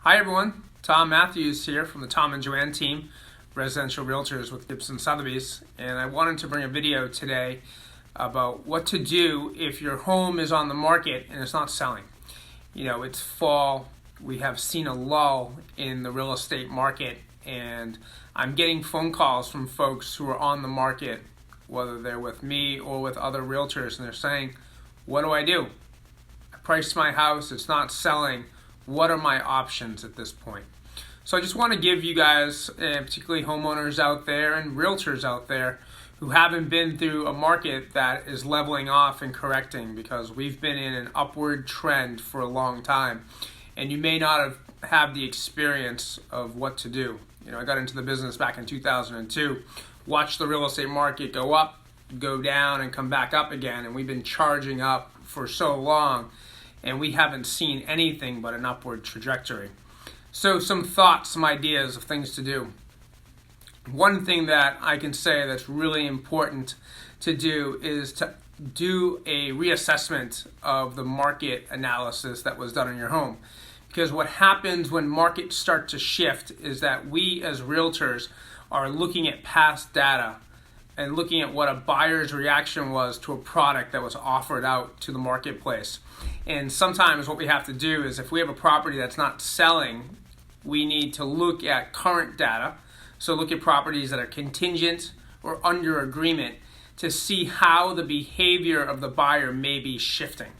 Hi everyone, Tom Matthews here from the Tom and Joanne team, Residential Realtors with Gibson Sotheby's, and I wanted to bring a video today about what to do if your home is on the market and it's not selling. You know, it's fall, we have seen a lull in the real estate market, and I'm getting phone calls from folks who are on the market, whether they're with me or with other realtors, and they're saying, what do? I priced my house, it's not selling. What are my options at this point? So I just want to give you guys, particularly homeowners out there and realtors out there who haven't been through a market that is leveling off and correcting, because we've been in an upward trend for a long time, and you may not have the experience of what to do. You know, I got into the business back in 2002, watched the real estate market go up, go down, and come back up again, and we've been charging up for so long, and we haven't seen anything but an upward trajectory. So some thoughts, some ideas of things to do. One thing that I can say that's really important to do is to do a reassessment of the market analysis that was done in your home. Because what happens when markets start to shift is that we as realtors are looking at past data and looking at what a buyer's reaction was to a product that was offered out to the marketplace. And sometimes what we have to do is, if we have a property that's not selling, we need to look at current data. So look at properties that are contingent or under agreement to see how the behavior of the buyer may be shifting.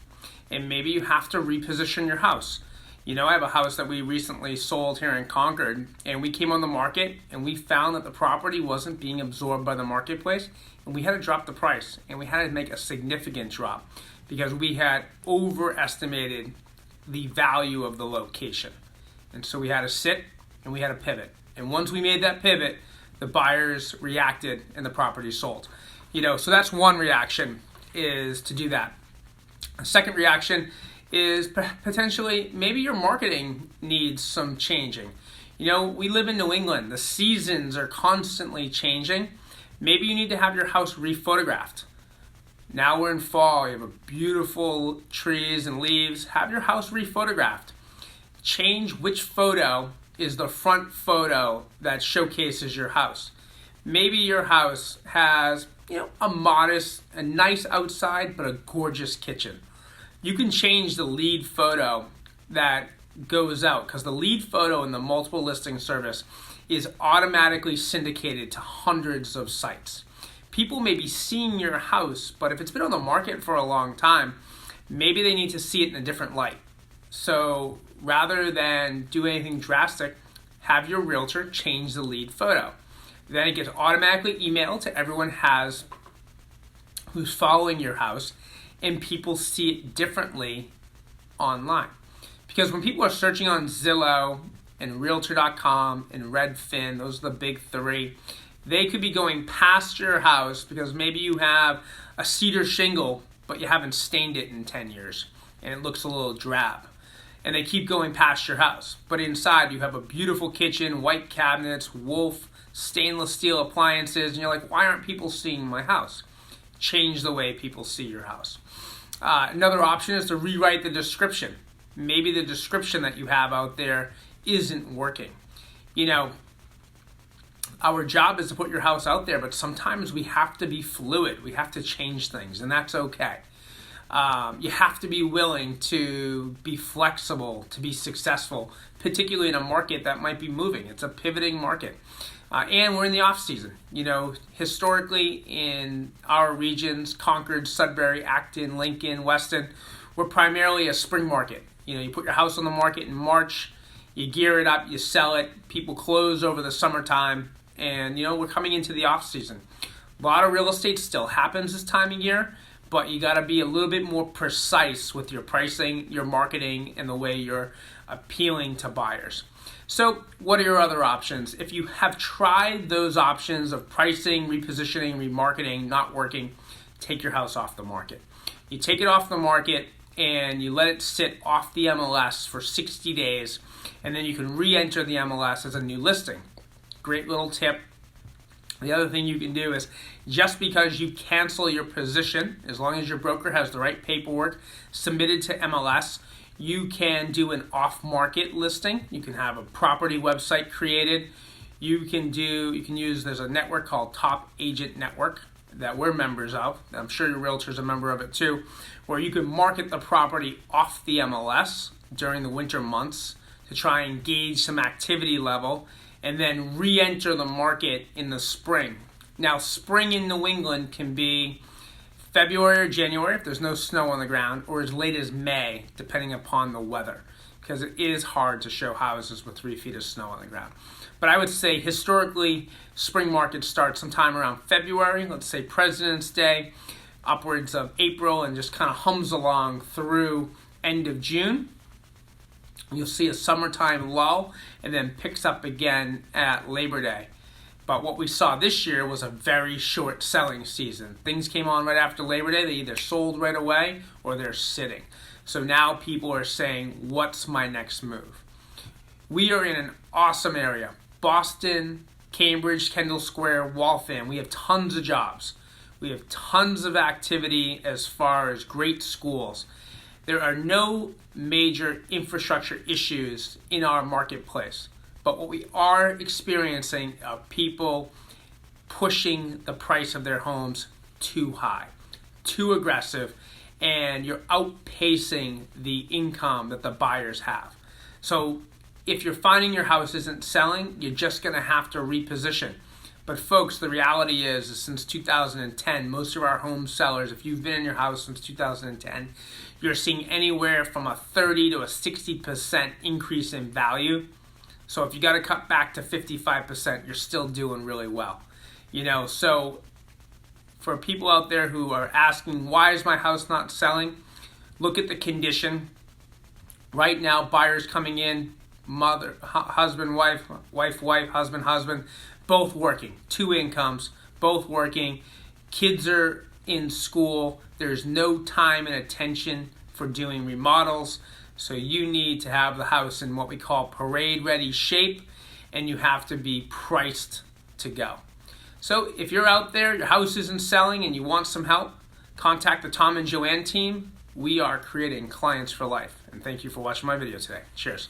And maybe you have to reposition your house. You know, I have a house that we recently sold here in Concord, and we came on the market and we found that the property wasn't being absorbed by the marketplace, and we had to drop the price, and we had to make a significant drop because we had overestimated the value of the location. And so we had to sit and we had to pivot. And once we made that pivot, the buyers reacted and the property sold. You know, so that's one reaction, is to do that. A second reaction is potentially maybe your marketing needs some changing. You know, we live in New England. The seasons are constantly changing. Maybe you need to have your house rephotographed. Now we're in fall. You have a beautiful trees and leaves. Have your house rephotographed. Change which photo is the front photo that showcases your house. Maybe your house has, you know, a nice outside, but a gorgeous kitchen. You can change the lead photo that goes out, because the lead photo in the multiple listing service is automatically syndicated to hundreds of sites. People may be seeing your house, but if it's been on the market for a long time, maybe they need to see it in a different light. So rather than do anything drastic, have your realtor change the lead photo. Then it gets automatically emailed to everyone who's following your house, and people see it differently online. Because when people are searching on Zillow and Realtor.com and Redfin, those are the big three, they could be going past your house because maybe you have a cedar shingle, but you haven't stained it in 10 years, and it looks a little drab. And they keep going past your house. But inside you have a beautiful kitchen, white cabinets, Wolf stainless steel appliances, and you're like, why aren't people seeing my house? Change the way people see your house. Another option is to rewrite the description. Maybe the description that you have out there isn't working. You know, our job is to put your house out there, but sometimes we have to be fluid. We have to change things, and that's okay. You have to be willing to be flexible, to be successful, particularly in a market that might be moving. It's a pivoting market. And we're in the off season. You know, historically in our regions, Concord, Sudbury, Acton, Lincoln, Weston, we're primarily a spring market. You know, you put your house on the market in March, you gear it up, you sell it, people close over the summertime, and you know, we're coming into the off season. A lot of real estate still happens this time of year, but you got to be a little bit more precise with your pricing, your marketing, and the way you're appealing to buyers. So what are your other options? If you have tried those options of pricing, repositioning, remarketing, not working, take your house off the market. You take it off the market and you let it sit off the MLS for 60 days, and then you can re-enter the MLS as a new listing. Great little tip. The other thing you can do is, just because you cancel your position, as long as your broker has the right paperwork submitted to MLS, You can do an off-market listing. You can have a property website created. You can use, there's a network called Top Agent Network that we're members of. I'm sure your realtor's a member of it too, where you can market the property off the MLS during the winter months to try and gauge some activity level and then re-enter the market in the spring. Now, spring in New England can be February or January if there's no snow on the ground, or as late as May, depending upon the weather, because it is hard to show houses with 3 feet of snow on the ground. But I would say historically, spring markets start sometime around February, let's say President's Day, upwards of April, and just kind of hums along through end of June. You'll see a summertime lull and then picks up again at Labor Day. But what we saw this year was a very short selling season. Things came on right after Labor Day. They either sold right away or they're sitting. So now people are saying, what's my next move? We are in an awesome area. Boston, Cambridge, Kendall Square, Waltham. We have tons of jobs. We have tons of activity as far as great schools. There are no major infrastructure issues in our marketplace. But what we are experiencing are people pushing the price of their homes too high, too aggressive, and you're outpacing the income that the buyers have. So if you're finding your house isn't selling, you're just going to have to reposition. But folks, the reality is since 2010, most of our home sellers, if you've been in your house since 2010, you're seeing anywhere from a 30 to a 60% increase in value. So if you got to cut back to 55%, you're still doing really well. So for people out there who are asking, why is my house not selling? Look at the condition. Right now, buyers coming in, husband, wife, husband, both working. 2 incomes, both working. Kids are in school. There's no time and attention for doing remodels. So you need to have the house in what we call parade-ready shape, and you have to be priced to go. So if you're out there, your house isn't selling, and you want some help, contact the Tom and Joanne team. We are creating clients for life. And thank you for watching my video today. Cheers.